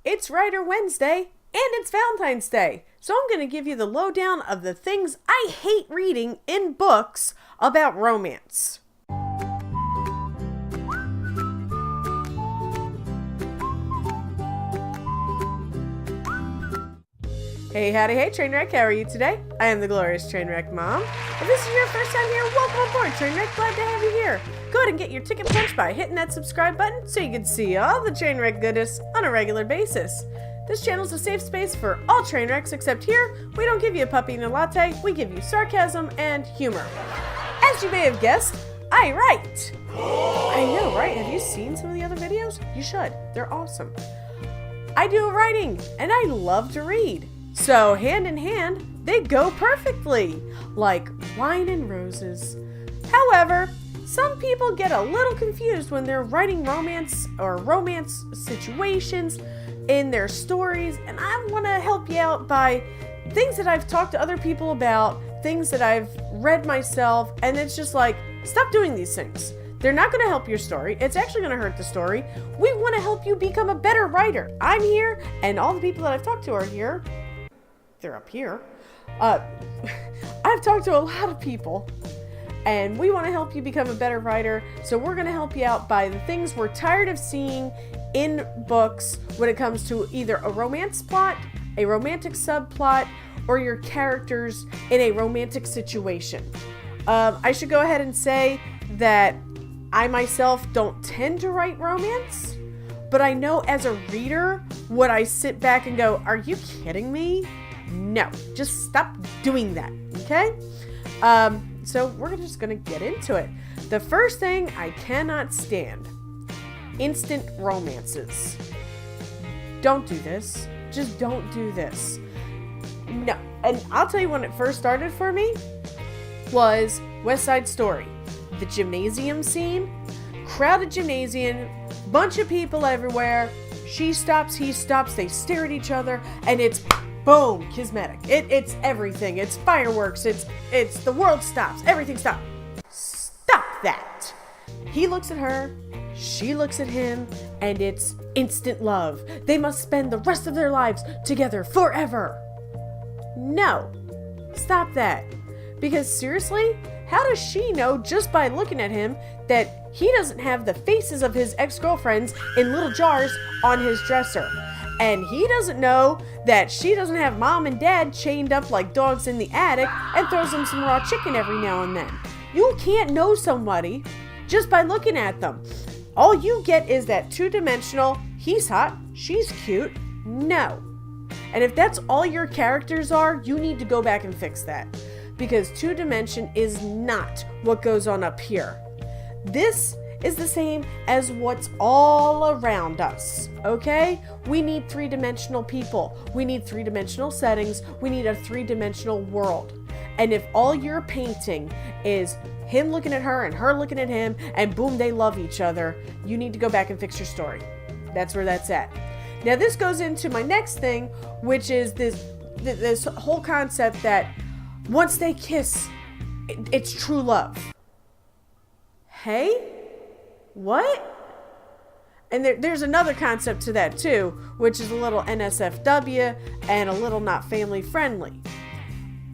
It's Writer Wednesday, and it's Valentine's Day, so I'm going to give you the lowdown of the things I hate reading in books about romance. Hey, howdy, hey, Trainwreck, how are you today? I am the glorious Trainwreck Mom. If this is your first time here, welcome aboard, Trainwreck. Glad to have you here. Go ahead and get your ticket punched by hitting that subscribe button so you can see all the Trainwreck goodness on a regular basis. This channel is a safe space for all Trainwrecks, except here, we don't give you a puppy and a latte, we give you sarcasm and humor. As you may have guessed, I write. I know, right? Have you seen some of the other videos? You should. They're awesome. I do writing, and I love to read. So, hand in hand, they go perfectly, like wine and roses. However, some people get a little confused when they're writing romance or romance situations in their stories, and I want to help you out by things that I've talked to other people about, things that I've read myself, and it's just like, stop doing these things. They're not going to help your story. It's actually going to hurt the story. We want to help you become a better writer. I'm here, and all the people that I've talked to are here. They're up here. I've talked to a lot of people, and we want to help you become a better writer, so we're going to help you out by the things we're tired of seeing in books when it comes to either a romance plot, a romantic subplot, or your characters in a romantic situation. I should go ahead and say that I myself don't tend to write romance, but I know as a reader, would I sit back and go, are you kidding me? No, just stop doing that, okay? So we're just gonna get into it. The first thing I cannot stand, instant romances. Don't do this. Just don't do this. No, and I'll tell you when it first started for me was West Side Story. The gymnasium scene, crowded gymnasium, bunch of people everywhere. She stops, he stops, they stare at each other, and it's boom, kismetic. It's everything. It's fireworks. It's the world stops. Everything stops. Stop that. He looks at her. She looks at him. And it's instant love. They must spend the rest of their lives together forever. No. Stop that. Because seriously, how does she know just by looking at him that he doesn't have the faces of his ex-girlfriends in little jars on his dresser? And he doesn't know that she doesn't have mom and dad chained up like dogs in the attic and throws them some raw chicken every now and then. You can't know somebody just by looking at them. All you get is that two-dimensional, he's hot, she's cute, no. And if that's all your characters are, you need to go back and fix that. Because two-dimension is not what goes on up here. This is the same as what's all around us, okay? We need three-dimensional people. We need three-dimensional settings. We need a three-dimensional world. And if all you're painting is him looking at her and her looking at him, and boom, they love each other, you need to go back and fix your story. That's where that's at. Now, this goes into my next thing, which is this whole concept that once they kiss, it's true love. Hey? What? And there's another concept to that too, which is a little NSFW and a little not family friendly.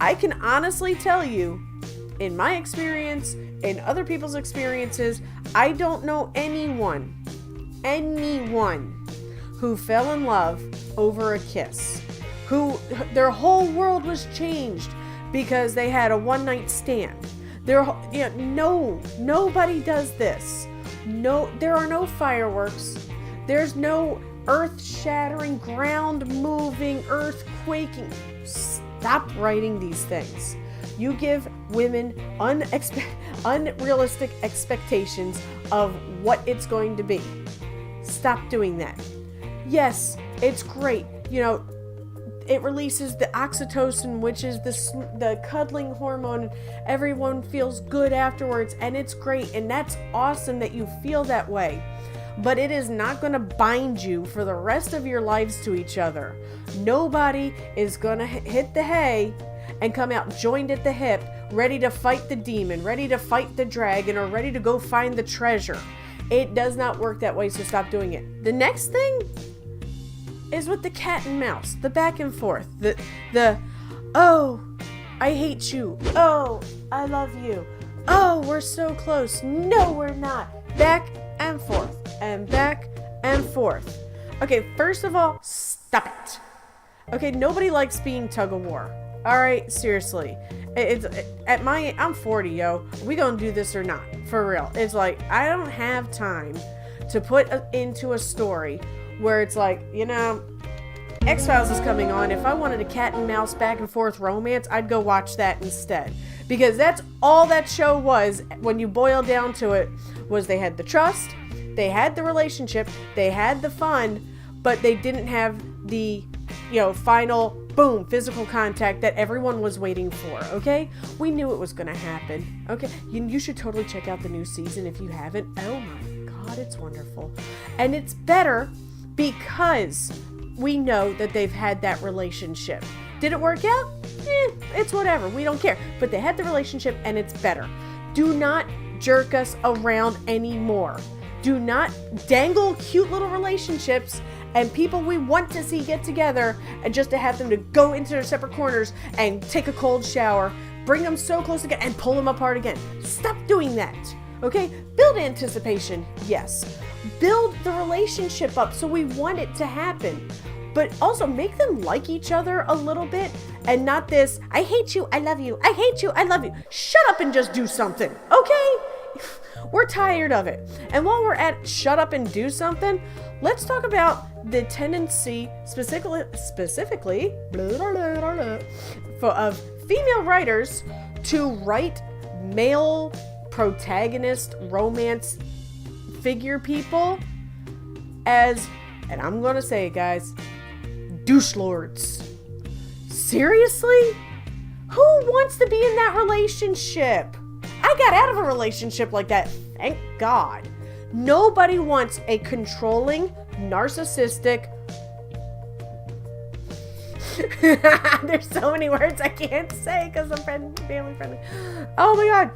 I can honestly tell you, in my experience, in other people's experiences, I don't know anyone who fell in love over a kiss, who their whole world was changed because they had a one-night stand. Nobody does this. No, there are no fireworks. There's no earth-shattering, ground-moving, earth-quaking. Stop writing these things. You give women unrealistic expectations of what it's going to be. Stop doing that. Yes, it's great. You know, it releases the oxytocin, which is the cuddling hormone. Everyone feels good afterwards, and it's great, and that's awesome that you feel that way. But it is not going to bind you for the rest of your lives to each other. Nobody is going to hit the hay and come out joined at the hip, ready to fight the demon, ready to fight the dragon, or ready to go find the treasure. It does not work that way, so stop doing it. The next thing is with the cat and mouse, the back and forth, the, oh, I hate you. Oh, I love you. Oh, we're so close. No, we're not. Back and forth and back and forth. Okay, first of all, stop it. Okay, nobody likes being tug of war. All right, seriously. I'm 40, yo. We gonna do this or not? For real. It's like, I don't have time to put into a story where it's like, X-Files is coming on. If I wanted a cat and mouse back and forth romance, I'd go watch that instead. Because that's all that show was, when you boil down to it, was they had the trust, they had the relationship, they had the fun, but they didn't have the, final boom, physical contact that everyone was waiting for, okay? We knew it was going to happen, okay? You should totally check out the new season if you haven't. Oh my God, it's wonderful. And it's better because we know that they've had that relationship. Did it work out? It's whatever. We don't care. But they had the relationship and it's better. Do not jerk us around anymore. Do not dangle cute little relationships and people we want to see get together and just to have them to go into their separate corners and take a cold shower, bring them so close again and pull them apart again. Stop doing that. Okay? Build anticipation. Yes. Build the relationship up so we want it to happen. But also make them like each other a little bit and not this, I hate you, I love you, I hate you, I love you. Shut up and just do something, okay? We're tired of it. And while we're at shut up and do something, let's talk about the tendency specifically of female writers to write male protagonist romance figure people as, and I'm going to say it, guys, douche lords. Seriously? Who wants to be in that relationship? I got out of a relationship like that, thank God. Nobody wants a controlling, narcissistic... There's so many words I can't say because I'm family friendly. Oh my God.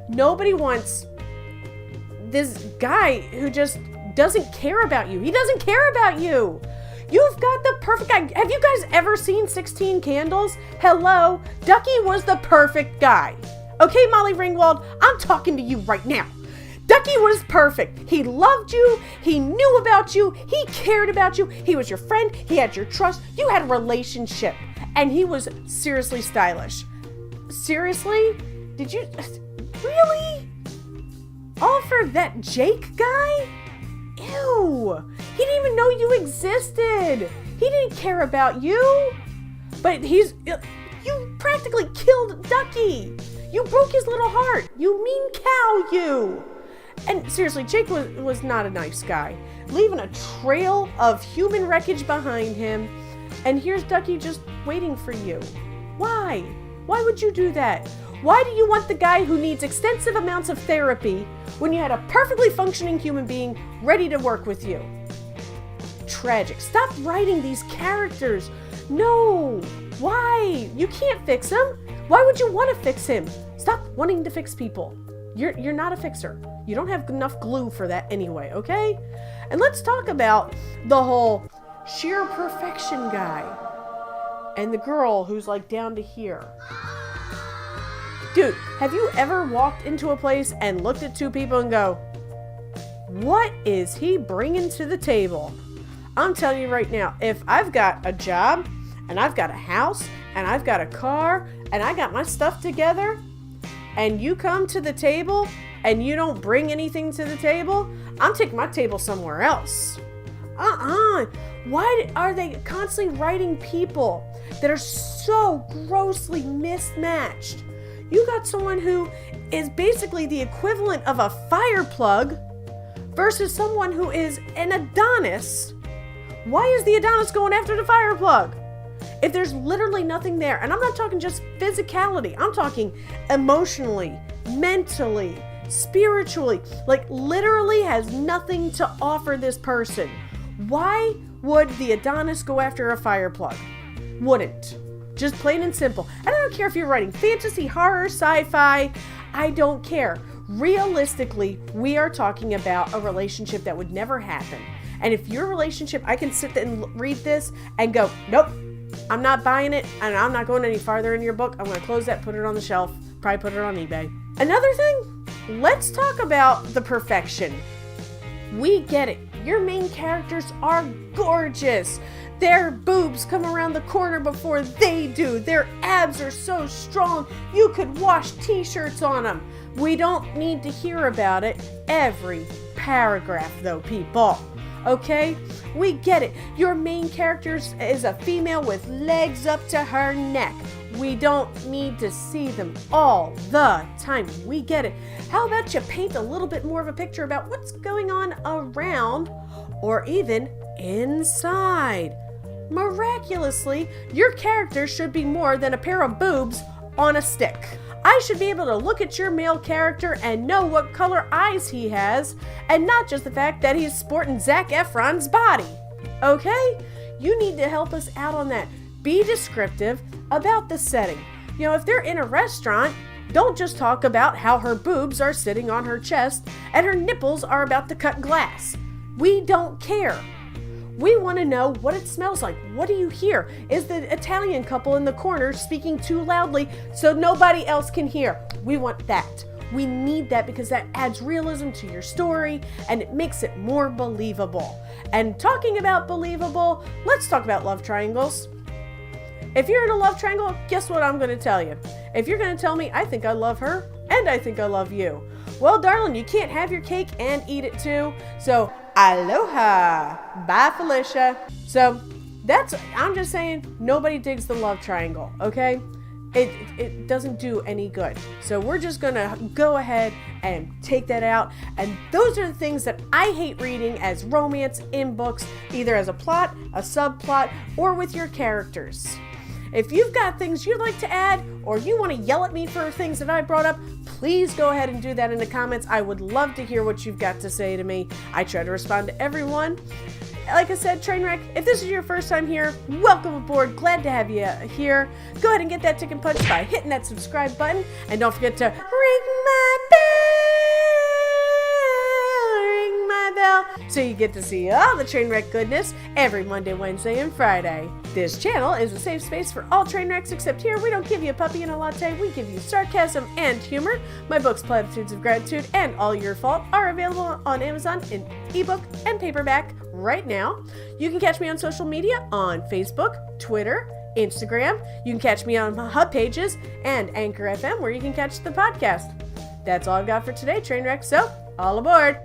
Nobody wants this guy who just doesn't care about you. He doesn't care about you. You've got the perfect guy. Have you guys ever seen 16 Candles? Hello. Ducky was the perfect guy. Okay, Molly Ringwald, I'm talking to you right now. Ducky was perfect. He loved you. He knew about you. He cared about you. He was your friend. He had your trust. You had a relationship. And he was seriously stylish. Seriously? Did you... Really? All for that Jake guy? Ew. He didn't even know you existed. He didn't care about you. But you practically killed Ducky. You broke his little heart. You mean cow, you. And seriously, Jake was not a nice guy. Leaving a trail of human wreckage behind him. And here's Ducky just waiting for you. Why? Why would you do that? Why do you want the guy who needs extensive amounts of therapy when you had a perfectly functioning human being ready to work with you? Tragic. Stop writing these characters. No. Why? You can't fix him. Why would you want to fix him? Stop wanting to fix people. You're not a fixer. You don't have enough glue for that anyway, okay? And let's talk about the whole sheer perfection guy and the girl who's like down to here. Dude, have you ever walked into a place and looked at two people and go, what is he bringing to the table? I'm telling you right now, if I've got a job and I've got a house and I've got a car and I got my stuff together and you come to the table and you don't bring anything to the table, I'm taking my table somewhere else. Why are they constantly writing people that are so grossly mismatched? You got someone who is basically the equivalent of a fire plug versus someone who is an Adonis. Why is the Adonis going after the fire plug? If there's literally nothing there, and I'm not talking just physicality, I'm talking emotionally, mentally, spiritually, like literally has nothing to offer this person. Why would the Adonis go after a fire plug? Wouldn't. Just plain and simple. I don't care if you're writing fantasy, horror, sci-fi. I don't care. Realistically, we are talking about a relationship that would never happen. And if your relationship, I can sit there and read this and go, nope, I'm not buying it, and I'm not going any farther in your book. I'm going to close that, put it on the shelf, probably put it on eBay. Another thing, let's talk about the perfection. We get it. Your main characters are gorgeous. Their boobs come around the corner before they do. Their abs are so strong, you could wash t-shirts on them. We don't need to hear about it every paragraph though, people. Okay? We get it. Your main character is a female with legs up to her neck. We don't need to see them all the time. We get it. How about you paint a little bit more of a picture about what's going on around or even inside? Miraculously, your character should be more than a pair of boobs on a stick. I should be able to look at your male character and know what color eyes he has, and not just the fact that he's sporting Zac Efron's body. Okay? You need to help us out on that. Be descriptive about the setting. You know, if they're in a restaurant, don't just talk about how her boobs are sitting on her chest and her nipples are about to cut glass. We don't care. We want to know what it smells like. What do you hear? Is the Italian couple in the corner speaking too loudly so nobody else can hear? We want that. We need that because that adds realism to your story and it makes it more believable. And talking about believable, let's talk about love triangles. If you're in a love triangle, guess what I'm going to tell you? If you're going to tell me, I think I love her and I think I love you. Well, darling, you can't have your cake and eat it too. So, aloha. Bye, Felicia. So, I'm just saying, nobody digs the love triangle, okay? It doesn't do any good. So we're just going to go ahead and take that out. And those are the things that I hate reading as romance in books, either as a plot, a subplot, or with your characters. If you've got things you'd like to add, or you want to yell at me for things that I brought up, please go ahead and do that in the comments. I would love to hear what you've got to say to me. I try to respond to everyone. Like I said, Trainwreck, if this is your first time here, welcome aboard. Glad to have you here. Go ahead and get that ticket punched by hitting that subscribe button. And don't forget to ring my bell, so you get to see all the Trainwreck goodness every Monday, Wednesday, and Friday. This channel is a safe space for all Trainwrecks, except here we don't give you a puppy and a latte, we give you sarcasm and humor. My books, Platitudes of Gratitude and All Your Fault, are available on Amazon in ebook and paperback right now. You can catch me on social media on Facebook, Twitter, Instagram. You can catch me on Hub Pages and Anchor FM, where you can catch the podcast. That's all I've got for today, Trainwreck, so all aboard!